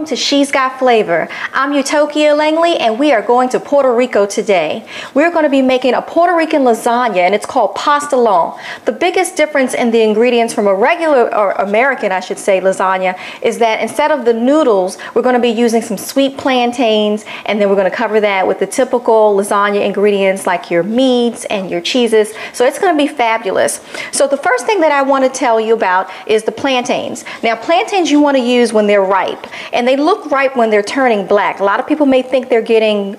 welcome to She's Got Flavor. I'm Utopia Langley and we are going to Puerto Rico today. We're going to be making a Puerto Rican lasagna and it's called Pastelon. The biggest difference in the ingredients from a regular, or American I should say, lasagna is that instead of the noodles, we're going to be using some sweet plantains, and then we're going to cover that with the typical lasagna ingredients like your meats and your cheeses. So it's going to be fabulous. So the first thing that I want to tell you about is the plantains. Now plantains you want to use when they're ripe, and they look ripe when they're turning black. A lot of people may think they're going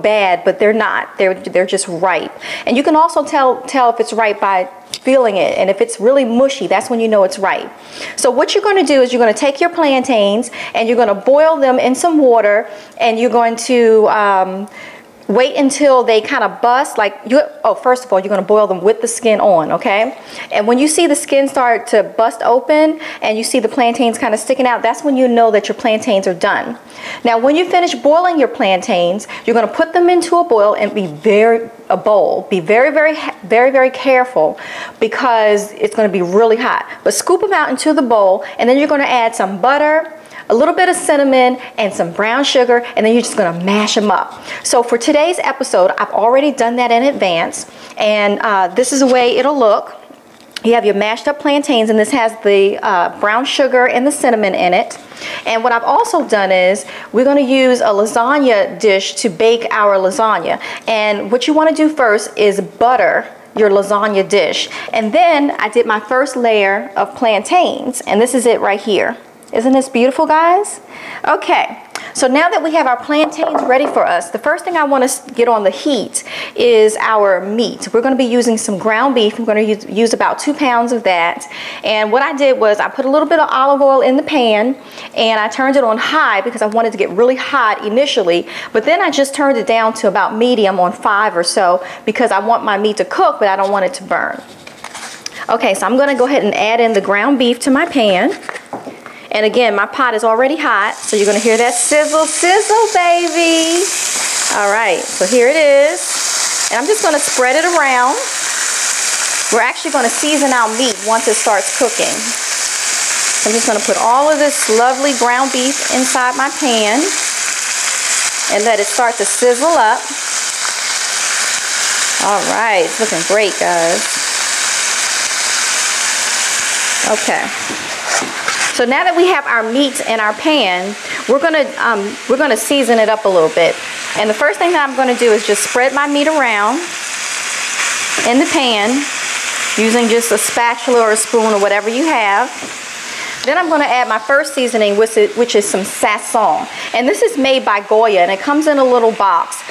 bad, but they're not. They're just ripe. And you can also tell if it's ripe by feeling it, and if it's really mushy, that's when you know it's ripe. So what you're going to do is you're going to take your plantains and you're going to boil them in some water, and you're going to wait until they kind of bust. First of all, you're going to boil them with the skin on, okay? And when you see the skin start to bust open and you see the plantains kind of sticking out, that's when you know that your plantains are done. Now, when you finish boiling your plantains, you're going to put them into a bowl and be very careful because it's going to be really hot. But scoop them out into the bowl, and then you're going to add some butter, a little bit of cinnamon, and some brown sugar, and then you're just going to mash them up. So for today's episode, I've already done that in advance, and this is the way it'll look. You have your mashed up plantains, and this has the brown sugar and the cinnamon in it. And what I've also done is we're going to use a lasagna dish to bake our lasagna. And what you want to do first is butter your lasagna dish. And then I did my first layer of plantains, and this is it right here. Isn't this beautiful, guys? Okay, so now that we have our plantains ready for us, the first thing I want to get on the heat is our meat. We're going to be using some ground beef. I'm going to use about 2 pounds of that. And what I did was I put a little bit of olive oil in the pan, and I turned it on high because I wanted to get really hot initially, but then I just turned it down to about medium on 5 or so because I want my meat to cook, but I don't want it to burn. Okay, so I'm going to go ahead and add in the ground beef to my pan. And again, my pot is already hot, so you're going to hear that sizzle, sizzle, baby. All right, so here it is. And I'm just going to spread it around. We're actually going to season our meat once it starts cooking. So I'm just going to put all of this lovely ground beef inside my pan and let it start to sizzle up. All right, it's looking great, guys. Okay. So now that we have our meat in our pan, we're gonna season it up a little bit. And the first thing that I'm gonna do is just spread my meat around in the pan using just a spatula or a spoon or whatever you have. Then I'm gonna add my first seasoning, which is some sazon. And this is made by Goya, and it comes in a little box.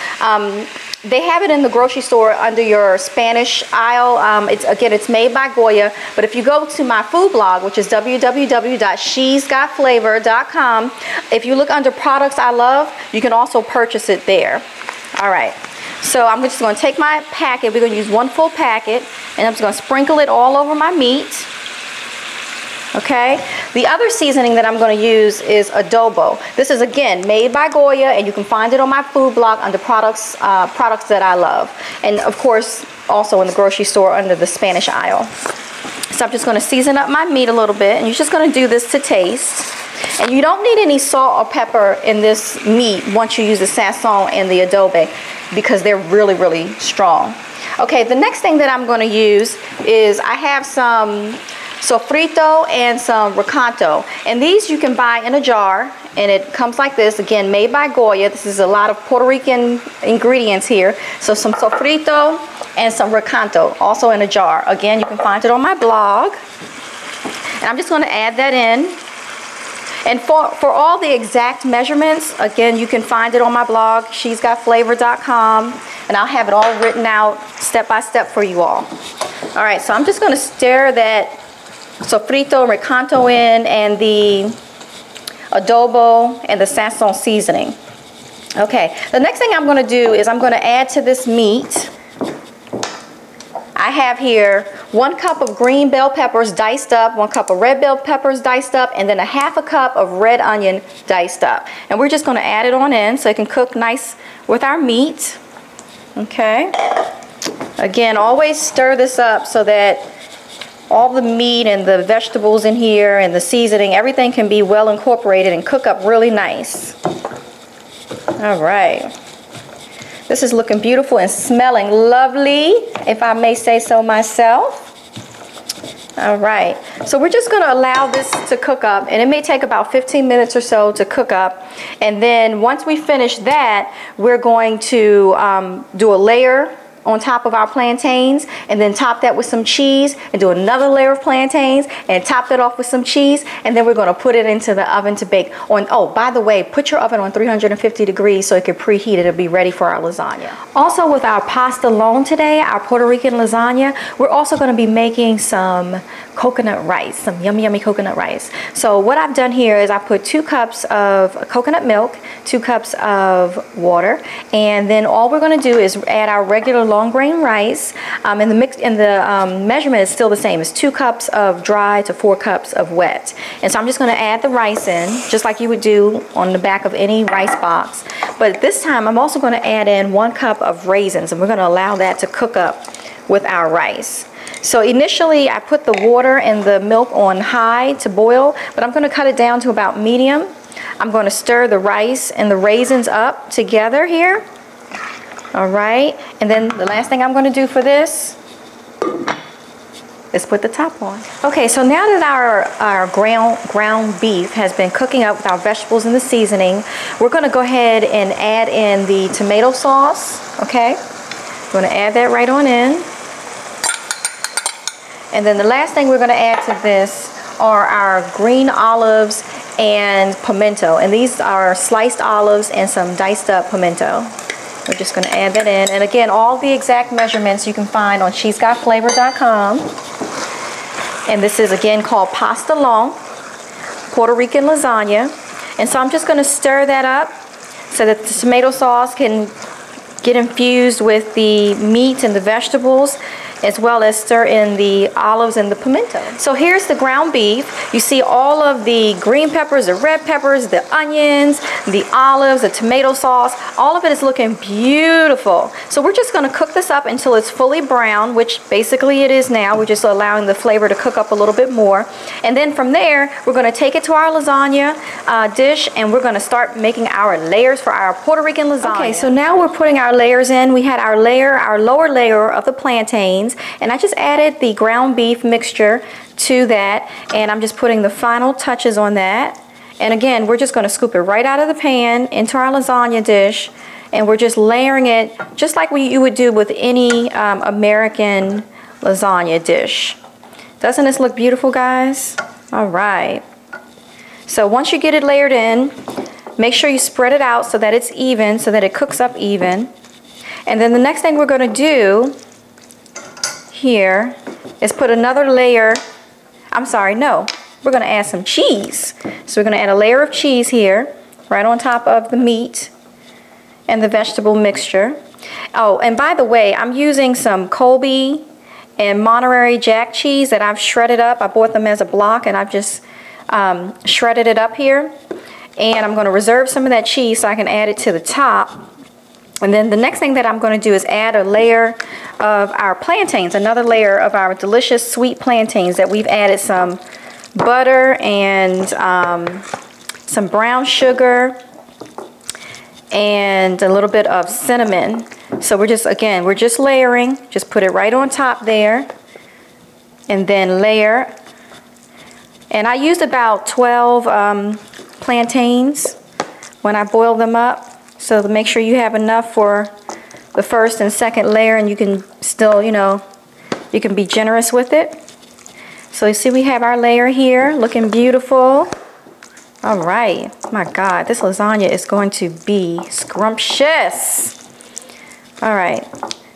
They have it in the grocery store under your Spanish aisle. It's made by Goya, but if you go to my food blog, which is www.shesgotflavor.com, if you look under products I love, you can also purchase it there. All right, so I'm just going to take my packet. We're going to use 1 full packet, and I'm just going to sprinkle it all over my meat. Okay, the other seasoning that I'm going to use is adobo. This is again made by Goya, and you can find it on my food blog under products that I love, and of course also in the grocery store under the Spanish aisle. So I'm just going to season up my meat a little bit, and you're just going to do this to taste. And you don't need any salt or pepper in this meat once you use the sazon and the adobo, because they're really, really strong. Okay, the next thing that I'm going to use is I have some sofrito and some recanto, and these you can buy in a jar, and it comes like this, again made by Goya. This is a lot of Puerto Rican ingredients here. So some sofrito and some recanto also in a jar. Again, you can find it on my blog, and I'm just going to add that in. And for all the exact measurements, again, you can find it on my blog, shesgotflavor.com, and I'll have it all written out step by step for you all. All right, so I'm just going to stir that sofrito, recanto in, and the adobo and the sazon seasoning. Okay, the next thing I'm going to do is I'm going to add to this meat. I have here 1 cup of green bell peppers diced up, 1 cup of red bell peppers diced up, and then a 1/2 cup of red onion diced up. And we're just going to add it on in so it can cook nice with our meat. Okay. Again, always stir this up so that all the meat and the vegetables in here and the seasoning, everything can be well incorporated and cook up really nice. All right. This is looking beautiful and smelling lovely, if I may say so myself. All right, so we're just gonna allow this to cook up, and it may take about 15 minutes or so to cook up. And then once we finish that, we're going to do a layer on top of our plantains, and then top that with some cheese, and do another layer of plantains, and top that off with some cheese, and then we're gonna put it into the oven to bake. Oh, by the way, put your oven on 350 degrees so it can preheat. It'll be ready for our lasagna. Also, with our pastelon today, our Puerto Rican lasagna, we're also gonna be making some coconut rice, some yummy, yummy coconut rice. So what I've done here is I put 2 cups of coconut milk, 2 cups of water, and then all we're gonna do is add our regular long grain rice, and the measurement is still the same. It's 2 cups of dry to 4 cups of wet. And so I'm just gonna add the rice in, just like you would do on the back of any rice box. But this time I'm also gonna add in 1 cup of raisins, and we're gonna allow that to cook up with our rice. So initially I put the water and the milk on high to boil, but I'm gonna cut it down to about medium. I'm gonna stir the rice and the raisins up together here. All right, and then the last thing I'm gonna do for this is put the top on. Okay, so now that our ground beef has been cooking up with our vegetables and the seasoning, we're gonna go ahead and add in the tomato sauce, okay? We're gonna add that right on in. And then the last thing we're gonna add to this are our green olives and pimento. And these are sliced olives and some diced up pimento. We're just gonna add that in. And again, all the exact measurements you can find on shesgotflavor.com. And this is again called Pastelon, Puerto Rican lasagna. And so I'm just gonna stir that up so that the tomato sauce can get infused with the meat and the vegetables, as well as stir in the olives and the pimento. So here's the ground beef. You see all of the green peppers, the red peppers, the onions, the olives, the tomato sauce, all of it is looking beautiful. So we're just gonna cook this up until it's fully brown, which basically it is now. We're just allowing the flavor to cook up a little bit more. And then from there, we're gonna take it to our lasagna dish, and we're gonna start making our layers for our Puerto Rican lasagna. Okay, so now we're putting our layers in. We had our lower layer of the plantains, and I just added the ground beef mixture to that, and I'm just putting the final touches on that. And again, we're just going to scoop it right out of the pan into our lasagna dish, and we're just layering it just like you would do with any American lasagna dish. Doesn't this look beautiful, guys? All right. So once you get it layered in, make sure you spread it out so that it's even, so that it cooks up even. And then the next thing we're going to do here is put another layer. We're going to add some cheese. So we're going to add a layer of cheese here, right on top of the meat and the vegetable mixture. Oh, and by the way, I'm using some Colby and Monterey Jack cheese that I've shredded up. I bought them as a block, and I've just shredded it up here. And I'm going to reserve some of that cheese so I can add it to the top. And then the next thing that I'm going to do is add a layer of our plantains, another layer of our delicious sweet plantains that we've added some butter and some brown sugar and a little bit of cinnamon. So we're just layering. Just put it right on top there, and then layer. And I used about 12 plantains when I boiled them up. So to make sure you have enough for the first and second layer, and you can still, you can be generous with it. So you see we have our layer here looking beautiful. All right, my God, this lasagna is going to be scrumptious. All right,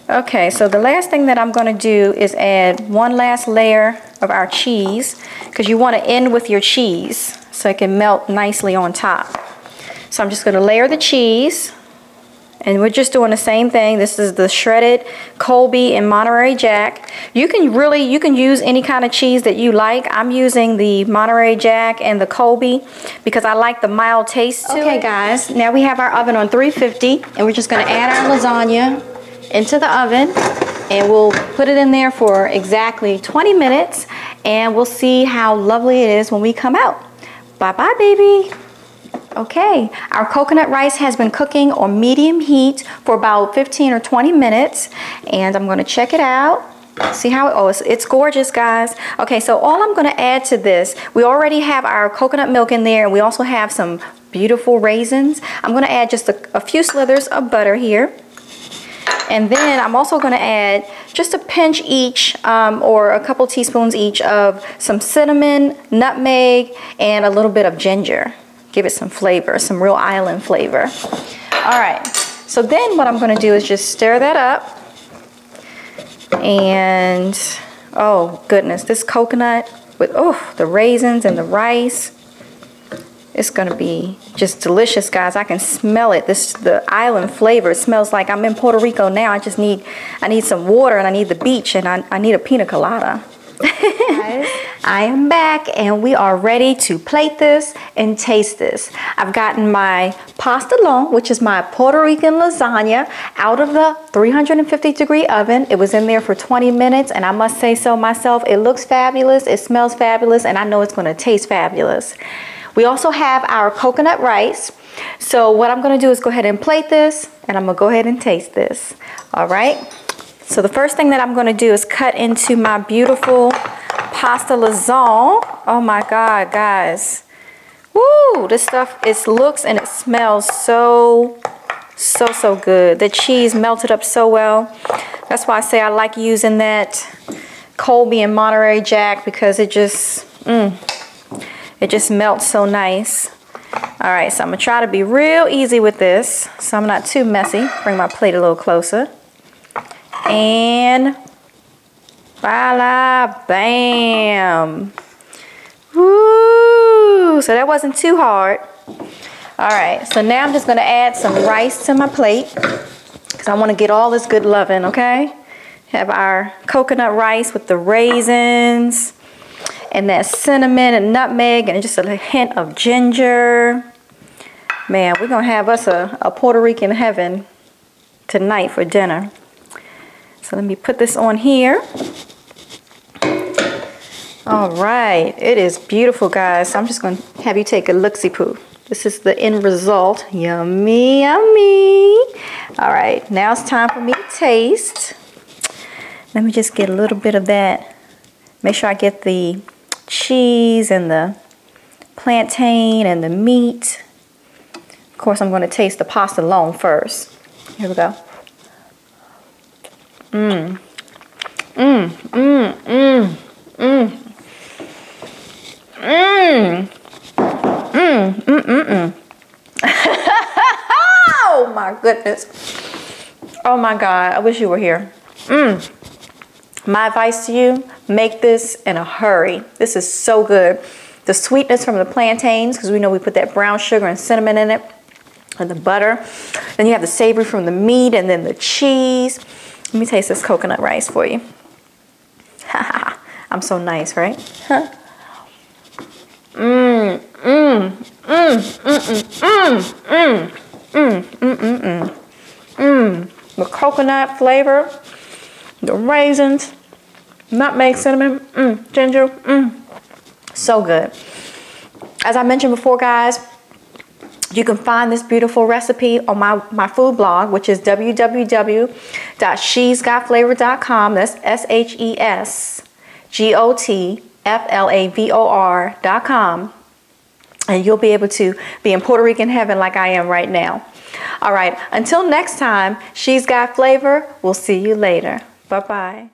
okay, so the last thing that I'm going to do is add one last layer of our cheese, because you want to end with your cheese so it can melt nicely on top. So I'm just going to layer the cheese, and we're just doing the same thing. This is the shredded Colby and Monterey Jack. You can use any kind of cheese that you like. I'm using the Monterey Jack and the Colby because I like the mild taste to it. Okay, guys, now we have our oven on 350, and we're just going to add our lasagna into the oven, and we'll put it in there for exactly 20 minutes. and we'll see how lovely it is when we come out. Bye-bye, baby. Okay, our coconut rice has been cooking on medium heat for about 15 or 20 minutes, and I'm gonna check it out. See how, it's gorgeous, guys. Okay, so all I'm gonna add to this, we already have our coconut milk in there, and we also have some beautiful raisins. I'm gonna add just a few slithers of butter here. And then I'm also gonna add just a pinch each, or a couple teaspoons each of some cinnamon, nutmeg, and a little bit of ginger. Give it some flavor, some real island flavor. All right, so then what I'm gonna do is just stir that up. And oh goodness, this coconut with the raisins and the rice, it's gonna be just delicious, guys. I can smell it. The island flavor. It smells like I'm in Puerto Rico now. I need some water, and I need the beach, and I need a pina colada. Guys, I am back, and we are ready to plate this and taste this. I've gotten my Pastelon, which is my Puerto Rican lasagna, out of the 350-degree oven. It was in there for 20 minutes, and I must say so myself, it looks fabulous, it smells fabulous, and I know it's going to taste fabulous. We also have our coconut rice. So what I'm going to do is go ahead and plate this, and I'm going to go ahead and taste this. All right. So the first thing that I'm going to do is cut into my beautiful pasta lasagna. Oh my God, guys. Woo, this stuff, it looks and it smells so good. The cheese melted up so well. That's why I say I like using that Colby and Monterey Jack, because it just melts so nice. All right, so I'm gonna try to be real easy with this, so I'm not too messy. Bring my plate a little closer. And voila, bam. Woo! So that wasn't too hard. All right, so now I'm just gonna add some rice to my plate, because I wanna get all this good loving, okay? Have our coconut rice with the raisins, and that cinnamon and nutmeg, and just a hint of ginger. Man, we're gonna have us a Puerto Rican heaven tonight for dinner. So let me put this on here. All right, it is beautiful, guys. So I'm just gonna have you take a look-see-poo. This is the end result. Yummy, yummy. All right, now it's time for me to taste. Let me just get a little bit of that. Make sure I get the cheese and the plantain and the meat. Of course, I'm going to taste the Pastelon first. Here we go. Oh my goodness. Oh my God, I wish you were here. My advice to you, make this in a hurry. This is so good. The sweetness from the plantains, because we know we put that brown sugar and cinnamon in it, and the butter. Then you have the savory from the meat, and then the cheese. Let me taste this coconut rice for you. I'm so nice, right? The coconut flavor, the raisins, nutmeg, cinnamon, ginger, so good. As I mentioned before, guys, you can find this beautiful recipe on my food blog, which is www.shesgotflavor.com. That's SHESGOTFLAVOR.com. And you'll be able to be in Puerto Rican heaven like I am right now. All right, until next time, She's Got Flavor. We'll see you later. Bye-bye.